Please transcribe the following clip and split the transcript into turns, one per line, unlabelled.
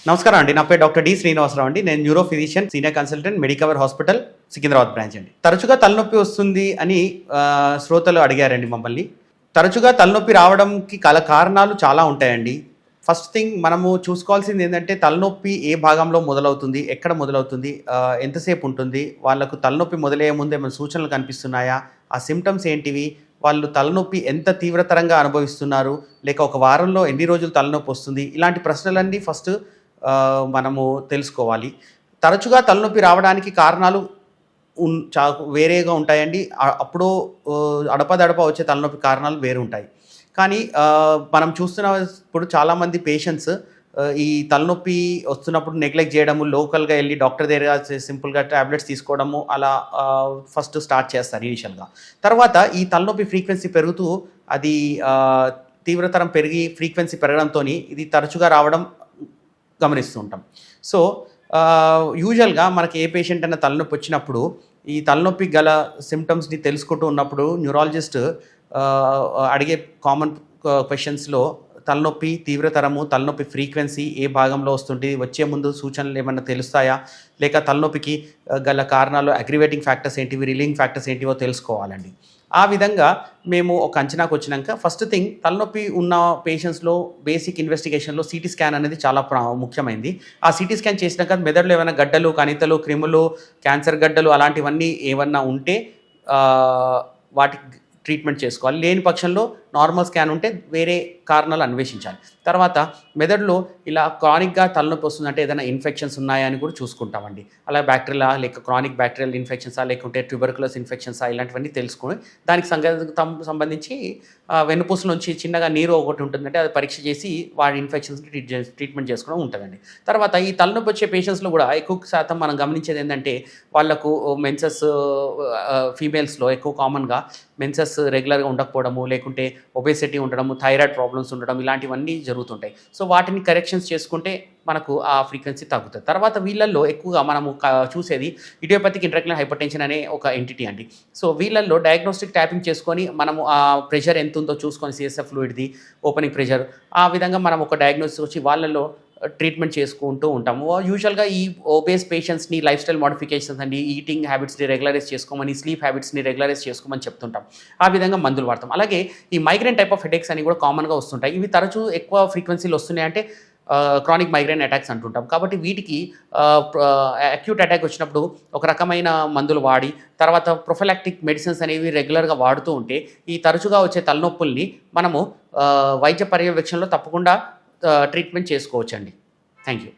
నమస్కారం అండి. నా పేరు డాక్టర్ డి శ్రీనివాసరావు అండి. నేను neuro physician, senior consultant, Medicover hospital, Secunderabad branch అండి. తరచుగా తలనొప్పి వస్తుంది అని శ్రోతలు అడిగారండి మమ్మల్ని. తరచుగా తలనొప్పి రావడంకి కారణాలు చాలా ఉంటాయండి. ఫస్ట్ థింగ్ మనము చూసుకోవాల్సింది ఏంటంటే తలనొప్పి ఏ భాగంలో మొదలవుతుంది, ఎక్కడ మొదలవుతుంది, ఎంతసేపు ఉంటుంది, వాళ్ళకు తలనొప్పి మొదలయ్యే ముందు ఏమైనా సూచనలు కనిపిస్తున్నాయా, ఆ సిమ్టమ్స్ ఏంటివి, వాళ్ళు తలనొప్పి ఎంత తీవ్రతరంగా అనుభవిస్తున్నారు, లేక ఒక వారంలో ఎన్ని రోజులు తలనొప్పి వస్తుంది, ఇలాంటి ప్రశ్నలన్నీ ఫస్ట్ మనము తెలుసుకోవాలి. తరచుగా తలనొప్పి రావడానికి కారణాలు వేరేగా ఉంటాయండి. అప్పుడు అడపదడప వచ్చే తలనొప్పి కారణాలు వేరు ఉంటాయి. కానీ మనం చూస్తున్నప్పుడు చాలామంది పేషెంట్స్ ఈ తలనొప్పి వస్తున్నప్పుడు నెగ్లెక్ట్ చేయడము, లోకల్గా వెళ్ళి డాక్టర్ దగ్గర సింపుల్గా టాబ్లెట్స్ తీసుకోవడము అలా ఫస్ట్ స్టార్ట్ చేస్తారు ఇనిషియల్గా. తర్వాత ఈ తలనొప్పి ఫ్రీక్వెన్సీ పెరుగుతూ అది తీవ్రతరం పెరిగి ఫ్రీక్వెన్సీ పెరగడంతో ఇది తరచుగా రావడం గమనిస్తూ ఉంటాం. సో యూజువల్గా మనకి ఏ పేషెంట్ అయినా తలనొప్పి వచ్చినప్పుడు ఈ తలనొప్పి గల సిమ్టమ్స్ని తెలుసుకుంటూ ఉన్నప్పుడు న్యూరాలజిస్ట్ అడిగే కామన్ క్వశ్చన్స్లో తలనొప్పి తీవ్రతరము, తలనొప్పి ఫ్రీక్వెన్సీ ఏ భాగంలో వస్తుంది, వచ్చే ముందు సూచనలు ఏమన్నా తెలుస్తాయా, లేక తలనొప్పికి గల కారణాలు అగ్రివేటింగ్ ఫ్యాక్టర్స్ ఏంటివి, రిలీవింగ్ ఫ్యాక్టర్స్ ఏంటివో తెలుసుకోవాలండి. ఆ విధంగా మేము ఒక అంచనాకు వచ్చినాక ఫస్ట్ థింగ్ తలనొప్పి ఉన్న పేషెంట్స్లో బేసిక్ ఇన్వెస్టిగేషన్లో సిటీ స్కాన్ అనేది చాలా ముఖ్యమైనది. ఆ సిటీ స్కాన్ చేసినాక మెదడులో ఏమైనా గడ్డలు, కణితలు, క్రిములు, క్యాన్సర్ గడ్డలు అలాంటివన్నీ ఏమన్నా ఉంటే వాటికి ట్రీట్మెంట్ చేసుకోవాలి. లేని పక్షంలో నార్మల్ స్కాన్ ఉంటే వేరే కారణాలు అన్వేషించాలి. తర్వాత మెదడులో ఇలా క్రానిక్గా తలనొప్పి వస్తుందంటే ఏదైనా ఇన్ఫెక్షన్స్ ఉన్నాయా అని కూడా చూసుకుంటామండి. అలా బ్యాక్టీరియా లేక క్రానిక్ బ్యాక్టీరియల్ ఇన్ఫెక్షన్సా లేకుంటే ట్యూబర్కులస్ ఇన్ఫెక్షన్సా ఇలాంటివన్నీ తెలుసుకొని దానికి సంబంధించి వెన్నుపూస నుంచి చిన్నగా నీరు ఒకటి ఉంటుందంటే అది పరీక్ష చేసి వాడి ఇన్ఫెక్షన్స్ని ట్రీట్మెంట్ చేసుకోవడం ఉంటుందండి. తర్వాత ఈ తలనొప్పి వచ్చే పేషెంట్స్లో కూడా ఎక్కువ శాతం మనం గమనించేది ఏంటంటే వాళ్ళకు మెన్సెస్ ఫీమేల్స్లో ఎక్కువ కామన్గా మెన్సెస్ రెగ్యులర్గా ఉండకపోవడము, లేకుంటే ఒబేసిటీ ఉండడము, థైరాయిడ్ ప్రాబ్లమ్స్ ఉండడం ఇలాంటివన్నీ జరుగుతుంటాయి. సో వాటిని కరెక్షన్స్ చేసుకుంటే మనకు ఆ ఫ్రీక్వెన్సీ తగ్గుతుంది. తర్వాత వీళ్ళల్లో ఎక్కువగా మనము చూసేది ఇడియోపతిక్ ఇంట్రాక్యులర్ హైపర్టెన్షన్ అనే ఒక ఎంటిటీ అండి. సో వీళ్ళల్లో డయాగ్నోస్టిక్ ట్యాపింగ్ చేసుకొని మనము ఆ ప్రెషర్ ఎంత ఉందో చూసుకొని సిఎస్ఎఫ్ ఫ్లూయిడ్ది, ఓపెనింగ్ ప్రెషర్, ఆ విధంగా మనం ఒక డయాగ్నోసిస్ వచ్చి వాళ్ళల్లో ట్రీట్మెంట్ చేసుకుంటూ ఉంటాము. యూజువల్గా ఈ ఓబేస్ పేషెంట్స్ని లైఫ్ స్టైల్ మోడిఫికేషన్స్ అండి, ఈటింగ్ హ్యాబిట్స్ని రెగ్యులరైజ్ చేసుకోమని, స్లీప్ హ్యాబిట్స్ని రెగ్యులరైజ్ చేసుకోమని చెప్తుంటాం. ఆ విధంగా మందులు వాడతాం. అలాగే ఈ మైగ్రేన్ టైప్ ఆఫ్ హెడేక్స్ అని కూడా కామన్గా వస్తుంటాయి. ఇవి తరచూ ఎక్కువ ఫ్రీక్వెన్సీలు వస్తున్నాయంటే క్రానిక్ మైగ్రేన్ అటాక్స్ అంటుంటాం. కాబట్టి వీటికి అక్యూట్ అటాక్ వచ్చినప్పుడు ఒక రకమైన మందులు వాడి తర్వాత ప్రొఫిలాక్టిక్ మెడిసిన్స్ అనేవి రెగ్యులర్గా వాడుతూ ఉంటే ఈ తరచుగా వచ్చే తలనొప్పుల్ని మనము వైద్య పర్యవేక్షణలో తప్పకుండా ట్రీట్మెంట్ చేసుకోవచ్చండి. Thank you.